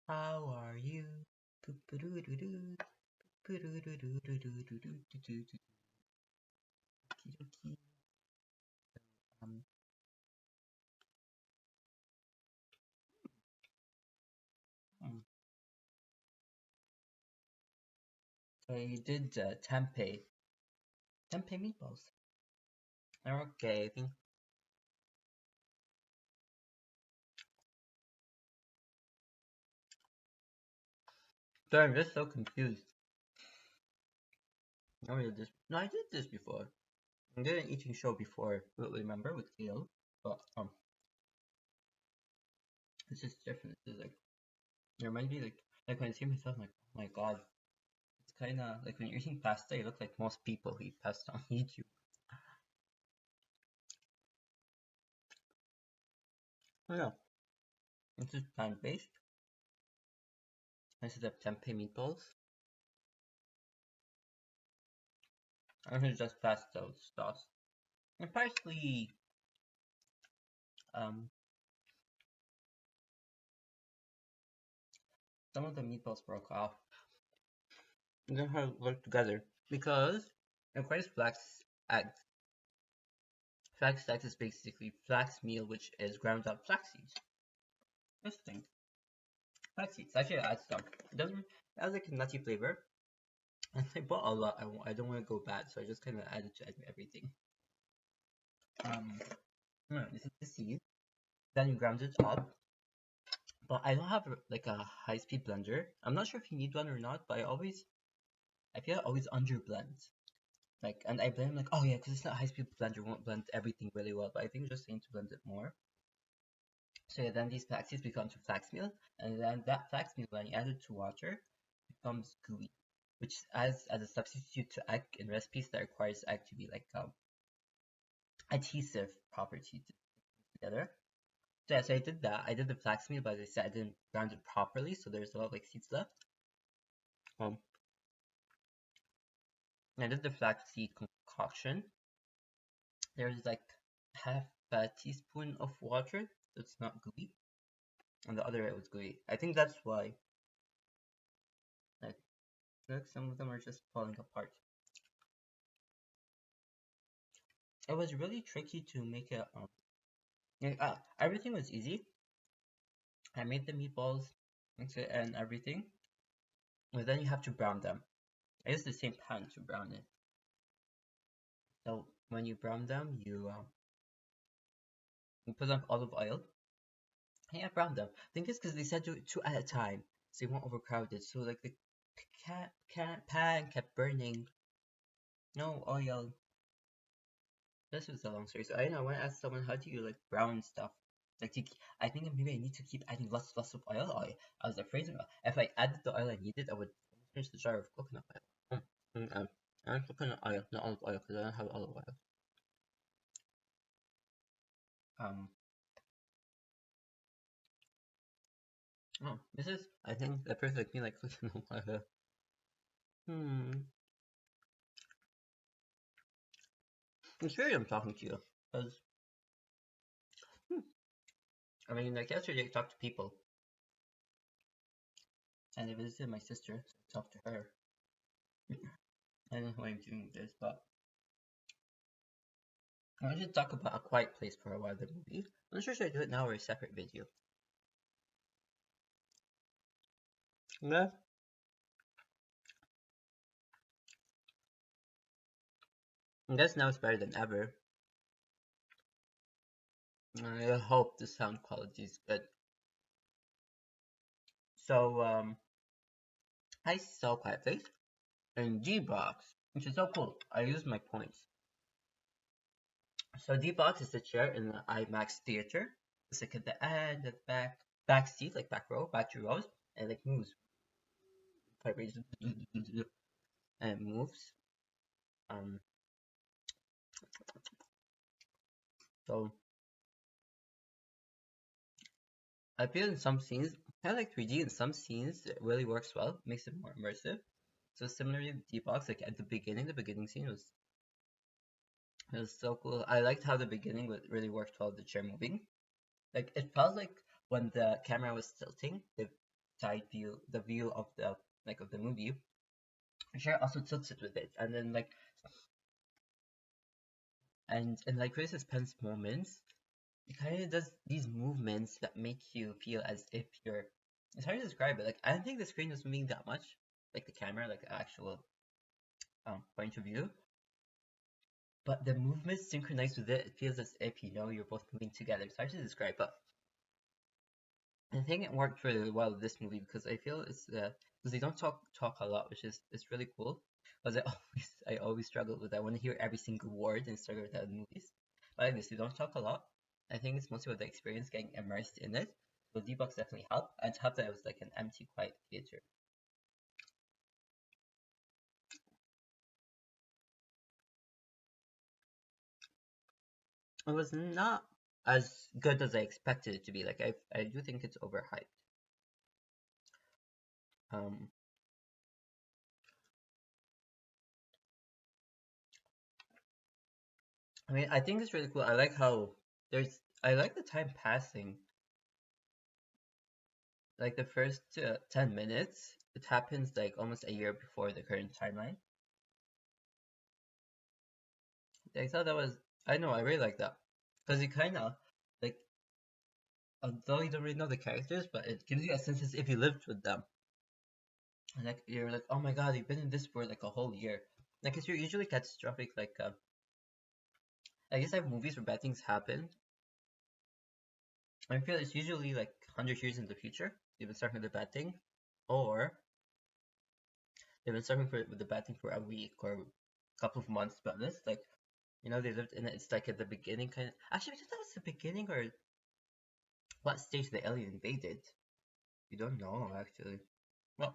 How are you? Um, hmm. So you did tempeh meatballs. Okay, I think. Sorry, I'm just so confused. I did this. No, I did this before. I did an eating show before. Remember with Kale? But this is different. This is like it reminds me like when I see myself, I'm like, oh my god, it's kind of like when you're eating pasta, you look like most people who eat pasta on YouTube. Oh yeah, this is plant-based. This is the tempeh meatballs. And this is just pasta sauce. And parsley. Um, some of the meatballs broke off. And then how to work together because it requires flax eggs. Flax eggs is basically flax meal, which is ground up flax seeds. Interesting. Flax seeds. Actually, adds some. It doesn't. It has like a nutty flavor. And I bought a lot. I don't want to go bad, so I just kind of added to everything. This is the seed. Then you ground it up. But I don't have like a high speed blender. I'm not sure if you need one or not, but I feel I always under blend. Like, and I blame like, oh yeah, because it's not high speed blender, won't blend everything really well. But I think just need to blend it more. So yeah, then these flax seeds become to flax meal, and then that flax meal, when you add it to water, becomes gooey, which adds as a substitute to egg in recipes that requires egg to be like adhesive property together. So yeah, so I did that. I did the flax meal, but as I said, I didn't ground it properly, so there's a lot of like seeds left. Um, I did the flax seed concoction. There's like half a teaspoon of water, so it's not gooey, and the other it was gooey. I think that's why. Like, look, some of them are just falling apart. It was really tricky to make it. Everything was easy. I made the meatballs and everything, but then you have to brown them. I used the same pan to brown it. So when you brown them, you put up olive oil. And yeah, brown them. I think it's because they said do it two at a time, so you won't overcrowd it. So like the pan kept burning. No oil. This was a long story. So I know I want to ask someone, how do you like brown stuff? Like I think maybe I need to keep adding lots of oil. I was afraid if I added the oil I needed, I would finish the jar of coconut oil. And coconut oil, not olive oil, because I don't have olive oil. Um, this is, I think, the perfect meal like coconut oil. Hmm. It's weird I'm talking to you, because, I mean, like yesterday I talked to people, and I visited my sister, so I talked to her. I don't know why I'm doing this, but I wanted to talk about A Quiet Place for a while, the movie. I'm not sure should I do it now or a separate video. Yeah. I guess now it's better than ever. I hope the sound quality is good. So, I saw Quiet Place in D-Box, which is so cool. I use my points. So D-Box is the chair in the IMAX theater. It's like at the end, at the back seat, like back row, back 2 rows, and it like moves. And it moves. Um, so I feel in some scenes, kind of like 3D, in some scenes it really works well, makes it more immersive. So similarly, D-Box, like at the beginning scene was so cool. I liked how the beginning really worked well, the chair moving. Like it felt like when the camera was tilting, side view, the view of the like of the movie. Cher also tilts it with it, and then like and like really suspense moments, it kind of does these movements that make you feel as if you're. It's hard to describe it. Like I don't think the screen was moving that much, like the camera, like the actual point of view. But the movements synchronized with it, it feels as if you're both moving together. It's hard to describe, but I think it worked really well with this movie because I feel it's because they don't talk a lot, which is it's really cool. Because I always struggle with that. I want to hear every single word and struggle with that in movies. But like this, they don't talk a lot. I think it's mostly about the experience getting immersed in it. So D-Box definitely helped, and to help that it was like an empty, quiet theater. It was not as good as I expected it to be. Like I do think it's overhyped. Um, I mean, I think it's really cool. I like how I like the time passing. Like the first 10 minutes, it happens like almost a year before the current timeline. I thought that was, I know, I really like that. Because you kind of, like, although you don't really know the characters, but it gives you a sense as if you lived with them. And like, you're like, oh my god, you've been in this for like a whole year. Like, it's usually catastrophic, like, I guess I have movies where bad things happen. I feel it's usually like 100 years in the future, they've been starting with a bad thing. Or they've been starting with the bad thing for a week or a couple of months, but this, like, they lived in it. It's like at the beginning, kind of. Actually, I think that was the beginning or what stage the alien invaded. You don't know, actually. Well,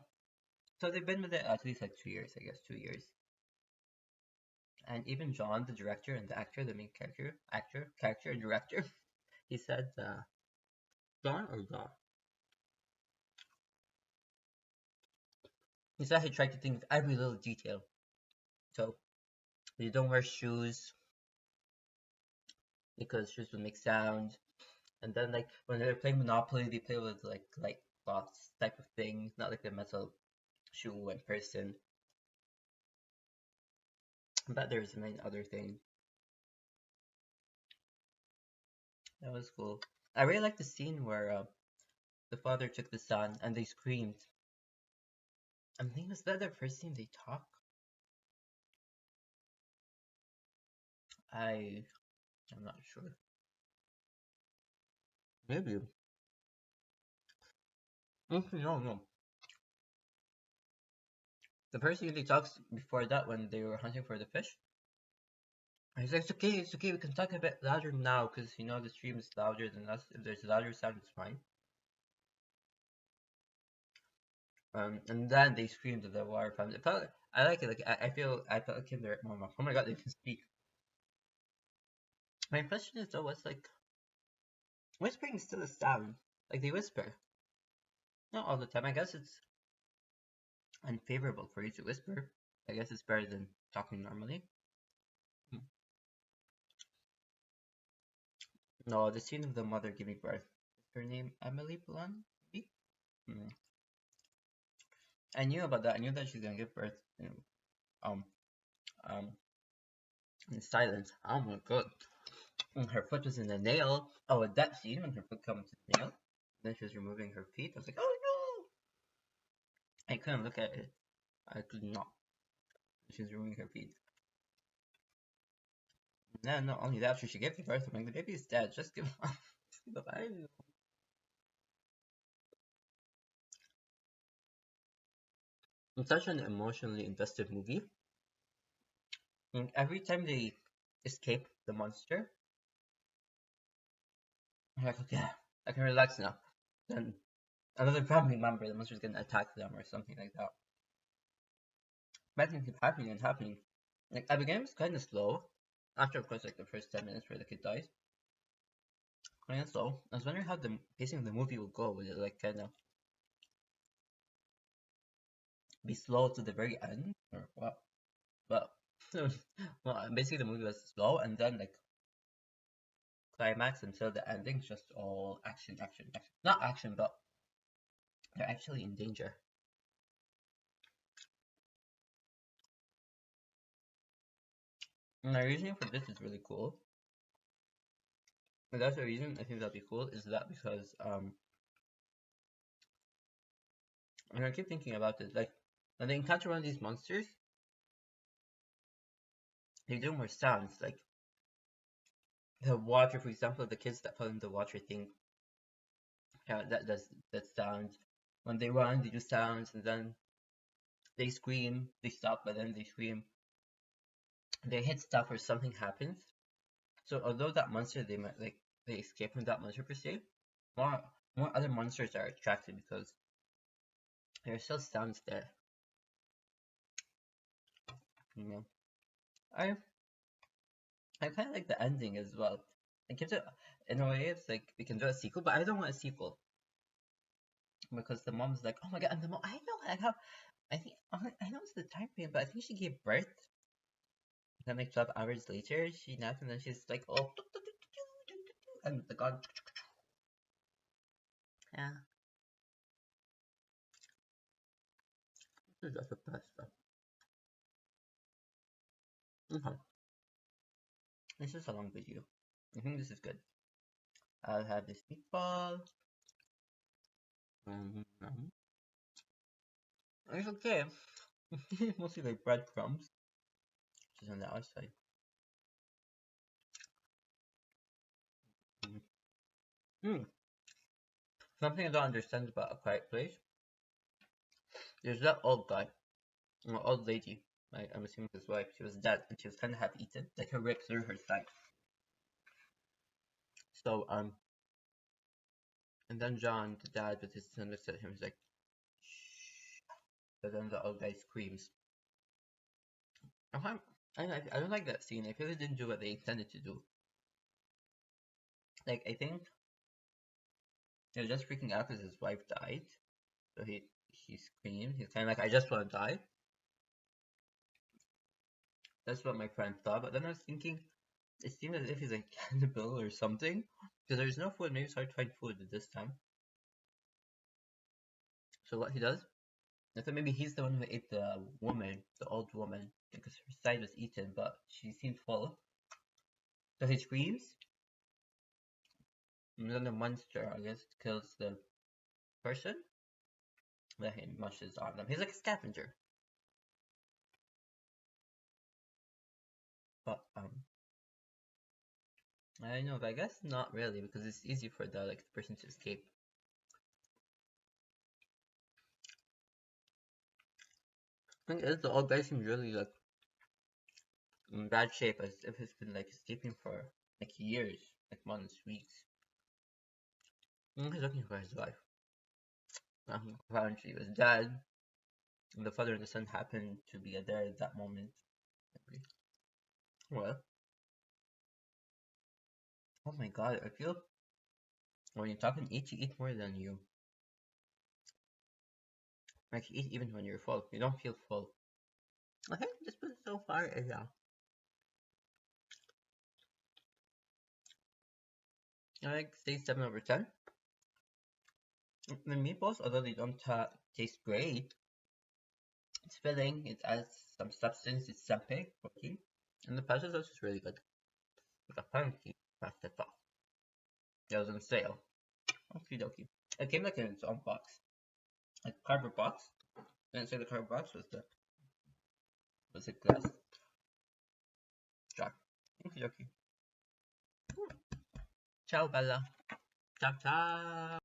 so they've been with it at least like 2 years, I guess, 2 years. And even John, the director and the actor, the main character, and director, he said, John or John? He said he tried to think of every little detail. So you don't wear shoes because shoes would make sound. And then like when they're playing Monopoly, they play with like cloths type of thing, not like a metal shoe in person. But there's many other things. That was cool. I really like the scene where the father took the son and they screamed. I think was that the first scene they talk? I'm not sure. Maybe. No, no. The first scene they talks before that when they were hunting for the fish. And he's like, it's okay, we can talk a bit louder now because the stream is louder than us. If there's a louder sound, it's fine. And then they screamed at the water fountain. I like it. Like I felt like him there. Oh my god, they can speak. My question is though, what's like whispering is still a sound. Like they whisper. Not all the time. I guess it's unfavorable for you to whisper. I guess it's better than talking normally. Hmm. No, the scene of the mother giving birth. Is her name Emily Blunt? Maybe? Hmm. I knew about that. I knew that she's gonna give birth. Um, um, in silence. Oh my god. And her foot was in the nail. Oh, at that scene when her foot comes to the nail. Then she was removing her feet. I was like, oh no! I couldn't look at it. I could not. She was removing her feet. No, not only that, after she gave the birth, I'm like, the baby is dead. Just give up. Just give up. I don't know. It's such an emotionally invested movie. And every time they escape the monster, I'm like, okay, I can relax now. Then another family member, the monster's gonna attack them or something like that. Bad things keep happening and happening. Like, at the beginning, it's kind of slow. After, of course, like the first 10 minutes where the kid dies. Kind of slow. I was wondering how the pacing of the movie will go. Will it, like, kind of be slow to the very end? Or what? Well, well, basically, the movie was slow, and then, like, climax until the ending, just all action, action, action. Not action, but they're actually in danger. And the reasoning for this is really cool. And that's the reason I think that'd be cool is that because and I keep thinking about it, like when they encounter one of these monsters, they do more sounds. Like the water, for example, the kids that fall in the water thing, that does that sound. When they run, they do sounds, and then they scream. They stop, but then they scream. They hit stuff or something happens. So although that monster, they might like they escape from that monster per se, more more other monsters are attracted because there are still sounds there. You know, I I kind of like the ending as well. It gives it, in a way, it's like we can do a sequel, but I don't want a sequel because the mom's like, oh my god, and the mom, I know, like how, I know it's the time frame, but I think she gave birth. Then like 12 hours later, she napped, and then she's like, oh, and the god, yeah, this is just the best stuff. Okay, this is a long video. I think this is good. I'll have this meatball. Mm-hmm. It's okay. Mostly like breadcrumbs, which is on the outside. Mm. Something I don't understand about A Quiet Place. There's that old guy, or old lady. I'm assuming his wife. She was dead, and she was kind of half eaten, like her rib through her side. So and then John, the dad, with his son, looks at him. He's like, shh. But then the old guy screams. I'm, I don't like that scene. I feel they didn't do what they intended to do. Like I think he was just freaking out because his wife died. So he screamed. He's kind of like, I just want to die. That's what my friend thought. But then I was thinking, it seemed as if he's a cannibal or something. Because there's no food. Maybe it's hard to find food at this time. So what he does, I thought maybe he's the one who ate the woman, the old woman, because her side was eaten, but she seemed full. So he screams, and then the monster, I guess, kills the person. Then he munches on them. He's like a scavenger. But I know, but I guess not really, because it's easy for the like the person to escape. I think the old guy seems really like in bad shape, as if he's been like escaping for like years, like months, weeks. He's looking for his wife. Apparently, he was dead, and the father and the son happened to be there at that moment. Well, oh my god, I feel when you talk and eat, you eat more than you. Like, you eat even when you're full. You don't feel full. I think this one so far is, like, say 7 over 10. The meatballs, although they don't taste great, it's filling, it adds some substance, it's tempeh, protein. And the pasta sauce is really good. Like a funky pasta sauce. It was on sale. Okie dokie. It came like in its own box. Like cardboard box. And inside the cardboard box was a glass jar. Okie dokie. Ciao Bella. Ciao ciao.